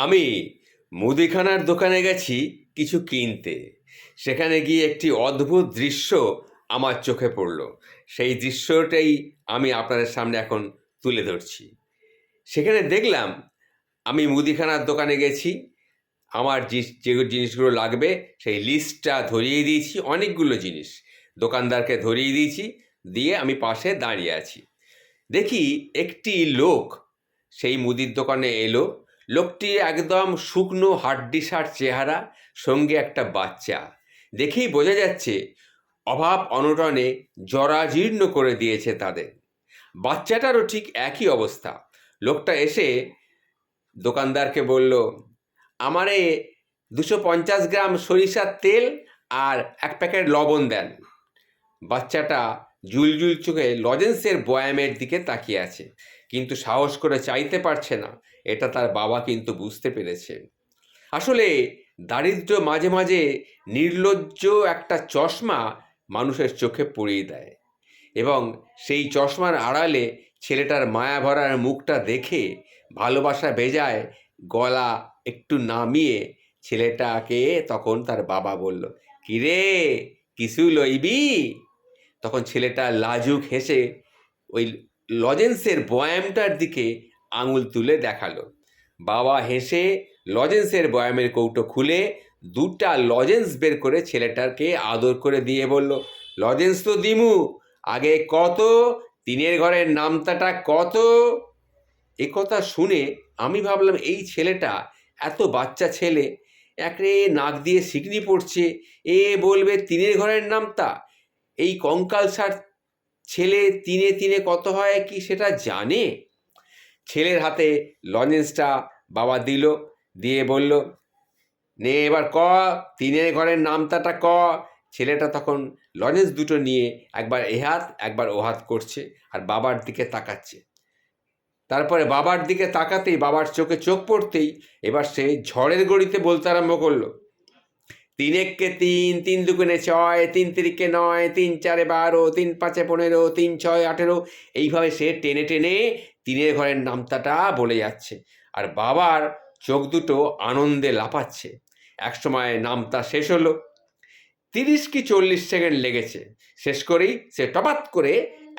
আমি মুদিখানার দোকানে গেছি কিছু কিনতে। সেখানে গিয়ে একটি অদ্ভুত দৃশ্য আমার চোখে পড়ল। সেই দৃশ্যটাই আমি আপনাদের সামনে এখন তুলে ধরছি। সেখানে দেখলাম, আমি মুদিখানার দোকানে গেছি, আমার যে জিনিসগুলো লাগবে সেই লিস্টটা ধরিয়ে দিয়েছি, অনেকগুলো জিনিস দোকানদারকে ধরিয়ে দিয়েছি, দিয়ে আমি পাশে দাঁড়িয়ে আছি। দেখি একটি লোক সেই মুদির দোকানে এলো। লোকটি একদম শুকনো হাড্ডিসার চেহারা, সঙ্গে একটা বাচ্চা। দেখেই বোঝা যাচ্ছে অভাব অনটনে জরাজীর্ণ করে দিয়েছে তাদের। বাচ্চাটারও ঠিক একই অবস্থা। লোকটা এসে দোকানদারকে বলল, আমারে 250 গ্রাম সরিষার তেল আর 1 প্যাকেট লবণ দেন। বাচ্চাটা জুলজুল চোখে লজেন্সের বয়ামের দিকে তাকিয়ে আছে, কিন্তু সাহস করে চাইতে পারছে না। এটা তার বাবা কিন্তু বুঝতে পেরেছে। আসলে দারিদ্র্য মাঝে মাঝে নির্লজ্জ একটা চশমা মানুষের চোখে পড়িয়ে দেয়, এবং সেই চশমার আড়ালে ছেলেটার মায়া ভরার মুখটা দেখে ভালোবাসা বেজায় গলা একটু নামিয়ে ছেলেটাকে তখন তার বাবা বলল, কিরে, কিছু লইবি? তখন ছেলেটা লাজুক হেসে ওই লজেন্সের বয়ামটার দিকে আঙুল তুলে দেখালো। বাবা হেসে লজেন্সের বয়ামের কৌটো খুলে 2টা লজেন্স বের করে ছেলেটাকে আদর করে দিয়ে বলল, লজেন্স তো দিমু, আগে কত, তিনের ঘরের নামতাটা কত? এ কথা শুনে আমি ভাবলাম, এই ছেলেটা এত বাচ্চা ছেলে, একরে নাক দিয়ে সিকনি পড়ছে, এ বলবে তিনের ঘরের নামতা? এই কঙ্কালসার ছেলে তিনে তিনে কত হয় কি সেটা জানে? ছেলের হাতে লজেন্সটা বাবা দিল, দিয়ে বলল, নে এবার ক, তিনের ঘরের নামতাটা ক। ছেলেটা তখন লজেন্স দুটো নিয়ে একবার এহাত একবার ওহাত করছে, আর বাবার দিকে তাকাচ্ছে। তারপরে বাবার দিকে তাকাতেই, বাবার চোখে চোখ পড়তেই এবার সে ঝড়ের গড়িতে বলতে আরম্ভ করলো, 3 একে 3, 3 দুগুণে 6, 3 তিরিকে 9, 3 চারে 12, 3 পাঁচে 15, 3 6 18। এইভাবে সে টেনে টেনে তিনের ঘরের নামতাটা বলে যাচ্ছে, আর বাবার চোখ দুটো আনন্দে লাফাচ্ছে। একসময় নামতা শেষ হলো। 30 কি 40 সেকেন্ড লেগেছে। শেষ করেই সে টপাত করে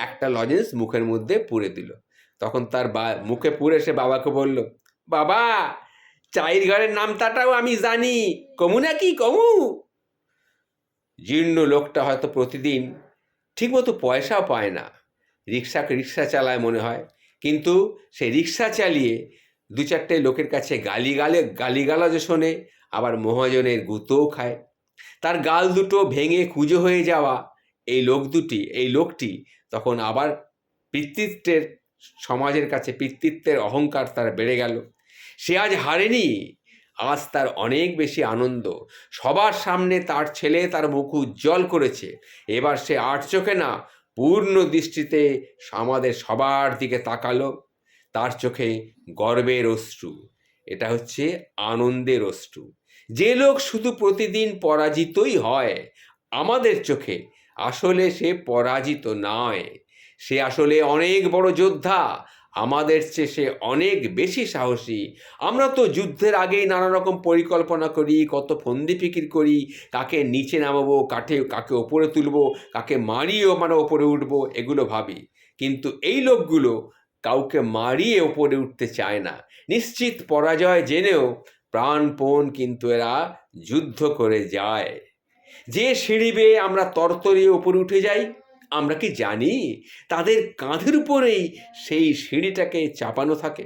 একটা লজেন্স মুখের মধ্যে পুরে দিল। তখন তার মুখে পুরে সে বাবাকে বলল, বাবা, চাইর ঘরের নামতাটাও আমি জানি, কমু নাকি কমু? জীর্ণ লোকটা হয়তো প্রতিদিন ঠিকমতো পয়সাও পায় না, রিক্সা চালায় মনে হয়, কিন্তু সে রিক্সা চালিয়ে 2-4টে লোকের কাছে গালিগালাজ শোনে, আবার মহাজনের গুঁতোও খায়। তার গাল দুটো ভেঙে কুঁজো হয়ে যাওয়া এই লোকটি তখন আবার পিতৃত্বের সমাজের কাছে পিতৃত্বের অহংকার তার বেড়ে গেল। সে আজ হারেনি, আজ তার অনেক বেশি আনন্দ। সবার সামনে তার ছেলে তার মুখ উজ্জ্বল করেছে। এবার সে আর চোখে না, পূর্ণ দৃষ্টিতে আমাদের সবার দিকে তাকালো। তার চোখে গর্বের অশ্রু, এটা হচ্ছে আনন্দের অশ্রু। যে লোক শুধু প্রতিদিন পরাজিতই হয় আমাদের চোখে, আসলে সে পরাজিত নয়, সে আসলে অনেক বড় যোদ্ধা। আমাদের চেয়ে সে অনেক বেশি সাহসী। আমরা তো যুদ্ধের আগেই নানা রকম পরিকল্পনা করি, কত ফন্দি ফিকির করি, কাকে নিচে নামাবো, কাকে ওপরে তুলবো, কাকে মারিয়ে মানে ওপরে উঠবো, এগুলো ভাবি। কিন্তু এই লোকগুলো কাউকে মারিয়ে ওপরে উঠতে চায় না। নিশ্চিত পরাজয় জেনেও প্রাণপণ কিন্তু এরা যুদ্ধ করে যায়। যে সিঁড়ি বেয়ে আমরা তরতরিয়ে ওপরে উঠে যাই, আমরা কি জানি তাদের কাঁধের উপরেই সেই সিঁড়িটাকে চাপানো থাকে?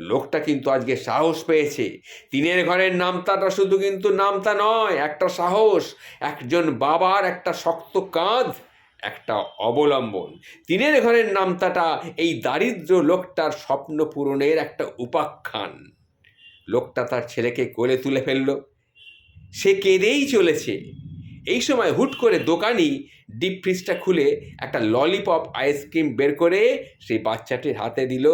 লোকটা কিন্তু আজকে সাহস পেয়েছে। তিনের ঘরের নামতাটা শুধু কিন্তু নামতা নয়, একটা সাহস, একজন বাবার একটা শক্ত কাঁধ, একটা অবলম্বন। তিনের ঘরের নামতাটা এই দারিদ্র লোকটার স্বপ্ন পূরণের একটা উপাখ্যান। লোকটা তার ছেলেকে কোলে তুলে ফেলল, সে কেঁদেই চলেছে। এই সময় হুট করে দোকানি ডিপ ফ্রিজটা খুলে একটা ললিপপ আইসক্রিম বের করে সেই বাচ্চাটির হাতে দিল,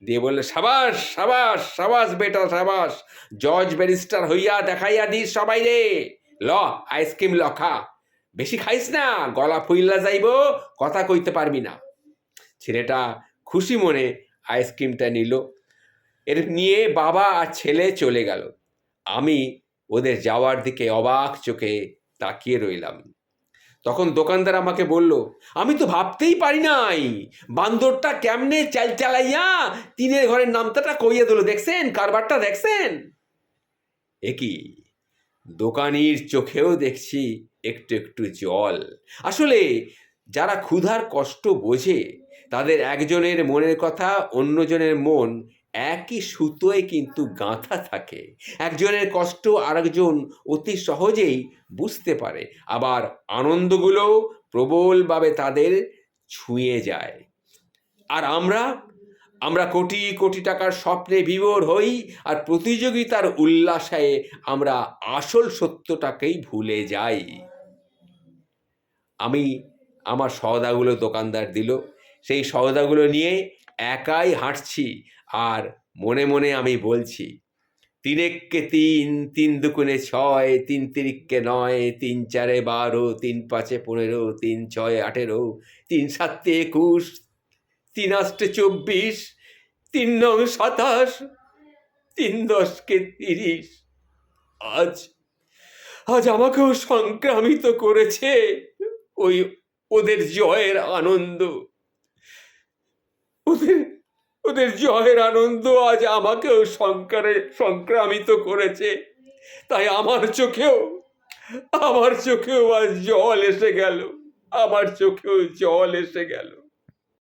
দিয়ে বললে, সাবাস সাবাস সাবাস বেটা সাবাস, জজ ব্যারিস্টার হইয়া দেখাইয়া দিস সবাই রে, ল আইসক্রিম ল, খা, বেশি খাইস না, গলা ফুইল্লা যাইব, কথা কইতে পারবি না। ছেলেটা খুশি মনে আইসক্রিমটা নিল। এর নিয়ে বাবা আর ছেলে চলে গেল। আমি ওদের যাওয়ার দিকে অবাক চোখে তাকিয়ে রইলাম। তখন দোকানদার আমাকে বলল, আমি তো ভাবতেই পারি নাই বান্দরটা কেমনে চাল চালাইয়া টিনের ঘরের নামতাটা কইয়া দিল, দেখছেন কারবারটা দেখছেন? এ কি, দোকানির চোখেও দেখছি একটু একটু জল। আসলে যারা ক্ষুধার কষ্ট বোঝে তাদের একজনের মনের কথা অন্যজনের মন একই সুতোয় কিন্তু গাঁথা থাকে। একজনের কষ্ট আরেকজন অতি সহজেই বুঝতে পারে, আবার আনন্দগুলো প্রবলভাবে তাদের ছুঁয়ে যায়। আর আমরা আমরা কোটি কোটি টাকার স্বপ্নে বিভোর হই, আর প্রতিযোগিতার উল্লাসে আমরা আসল সত্যটাকেই ভুলে যাই। আমি আমার সওদাগুলো দোকানদার দিল, সেই সওদাগুলো নিয়ে একাই হাঁটছি, আর মনে মনে আমি বলছি, তিন এক্কে তিন, তিন দুগুণে ছয়, তিন তিরিক্কে নয়, তিন চারে 12, তিন পাঁচে 15, তিন ছয়ে 18, তিন সাতে 21, তিন আষ্টে 24, তিন নং 27, তিন দশকে 30। আজ আজ আমাকেও সংক্রামিত করেছে ওই ওদের জয়ের আনন্দ। ওদের ওদের জয়ের আনন্দ আজ আমাকেও সংক্রামিত করেছে। তাই আমার চোখেও আজ জল এসে গেল। আমার চোখেও জল এসে গেল।